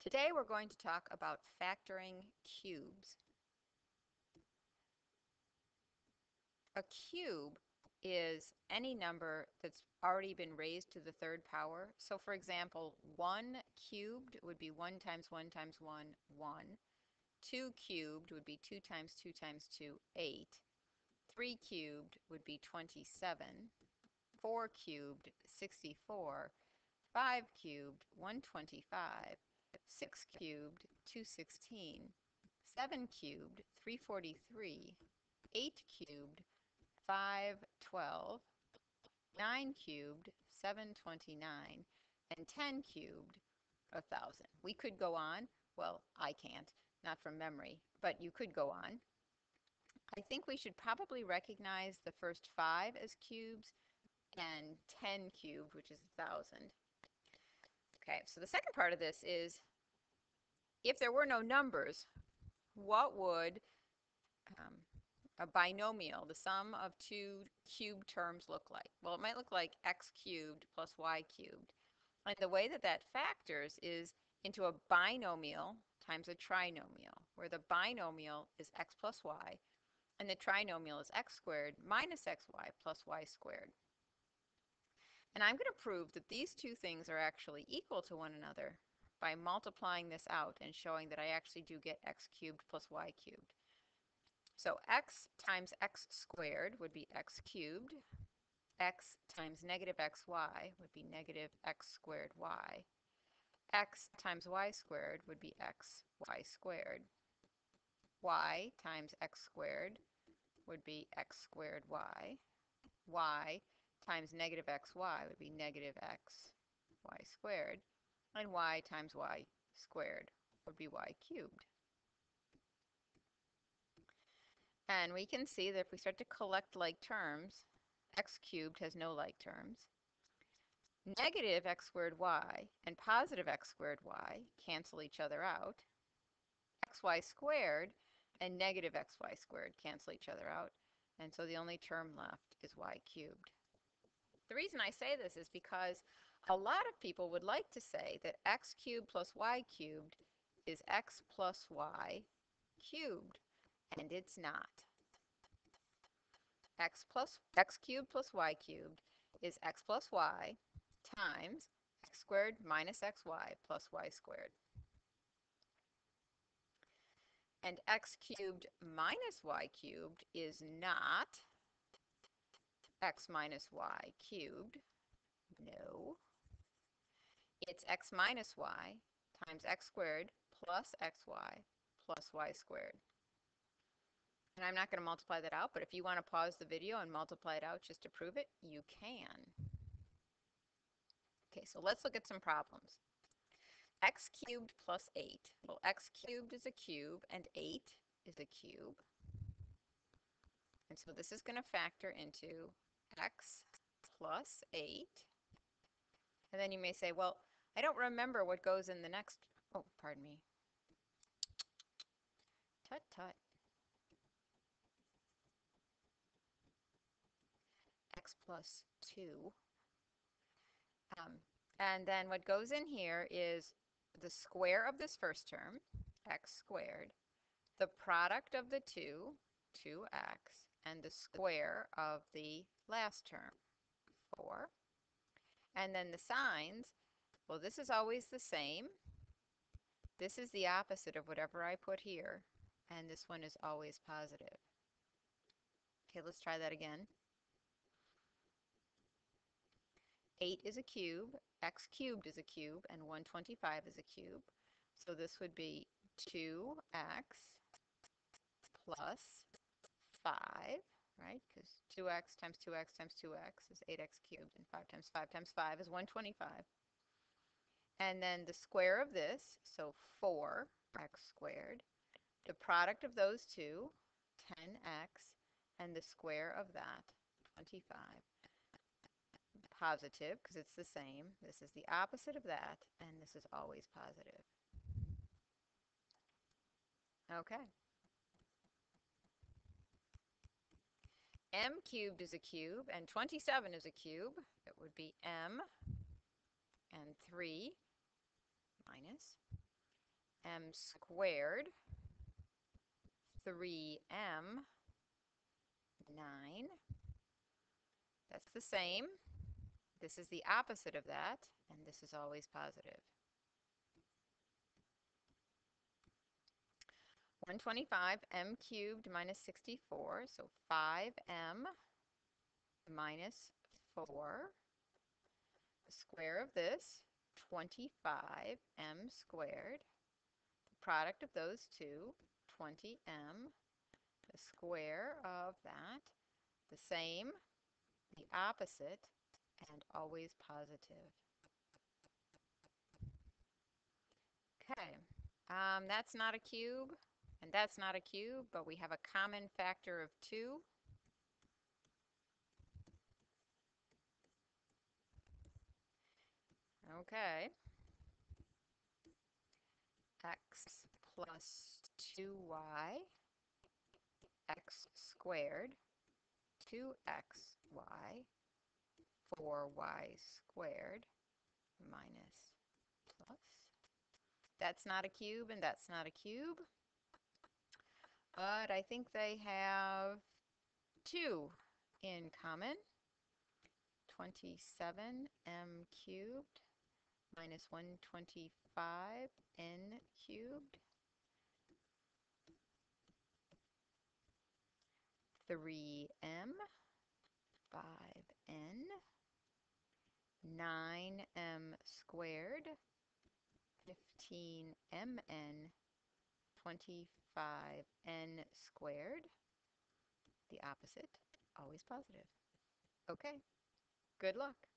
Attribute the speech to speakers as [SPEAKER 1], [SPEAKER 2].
[SPEAKER 1] Today we're going to talk about factoring cubes. A cube is any number that's already been raised to the third power. So for example, 1 cubed would be 1 times 1 times 1, 1. 2 cubed would be 2 times 2 times 2, 8. 3 cubed would be 27. 4 cubed, 64. 5 cubed, 125. 6 cubed, 216. 7 cubed, 343. 8 cubed, 512. 9 cubed, 729. And 10 cubed, 1,000. We could go on. Well, I can't, not from memory, but you could go on. I think we should probably recognize the first 5 as cubes and 10 cubed, which is 1,000. Okay, so the second part of this is, if there were no numbers, what would a binomial, the sum of two cubed terms, look like? Well, it might look like x cubed plus y cubed. And the way that that factors is into a binomial times a trinomial, where the binomial is x plus y, and the trinomial is x squared minus xy plus y squared. And I'm going to prove that these two things are actually equal to one another by multiplying this out and showing that I actually do get x cubed plus y cubed. So x times x squared would be x cubed. X times negative xy would be negative x squared y. X times y squared would be x y squared. Y times x squared would be x squared y. Y times negative xy would be negative x y squared. And y times y squared would be y cubed. And we can see that if we start to collect like terms, x cubed has no like terms. Negative x squared y and positive x squared y cancel each other out. Xy squared and negative xy squared cancel each other out. And so the only term left is y cubed. The reason I say this is because a lot of people would like to say that x cubed plus y cubed is x plus y cubed, and it's not. X cubed plus y cubed is x plus y times x squared minus xy plus y squared. And x cubed minus y cubed is not x minus y cubed. No. It's x minus y times x squared plus xy plus y squared. And I'm not going to multiply that out, but if you want to pause the video and multiply it out just to prove it, you can. Okay, so let's look at some problems. X cubed plus 8. Well, x cubed is a cube and 8 is a cube. And so this is going to factor into x plus 8. And then you may say, well, I don't remember what goes in the next. Oh, pardon me. Tut tut. X plus 2. And then what goes in here is the square of this first term, x squared, the product of the two, 2x, and the square of the last term, 4. And then the signs, well, this is always the same. This is the opposite of whatever I put here, and this one is always positive. Okay, let's try that again. 8 is a cube, x cubed is a cube, and 125 is a cube. So this would be 2x plus 5, right? Because 2x times 2x times 2x is 8x cubed, and 5 times 5 times 5 is 125. And then the square of this, so 4x squared. The product of those two, 10x, and the square of that, 25. Positive, because it's the same. This is the opposite of that, and this is always positive. Okay. M cubed is a cube, and 27 is a cube. It would be m and 3 minus. m squared, 3m, 9. That's the same. This is the opposite of that, and this is always positive. 125, m cubed minus 64, so 5m minus 4. The square of this, 25m squared. The product of those two, 20m. The square of that, the same, the opposite, and always positive. Okay, that's not a cube, and that's not a cube, but we have a common factor of 2. Okay, x plus 2y, x squared, 2xy, 4y squared, minus plus. That's not a cube, and that's not a cube. But I think they have 2 in common. 27m cubed minus 125n cubed. 3m, 5n, 9m squared, 15mn, 25n squared. The opposite, always positive. Okay, good luck.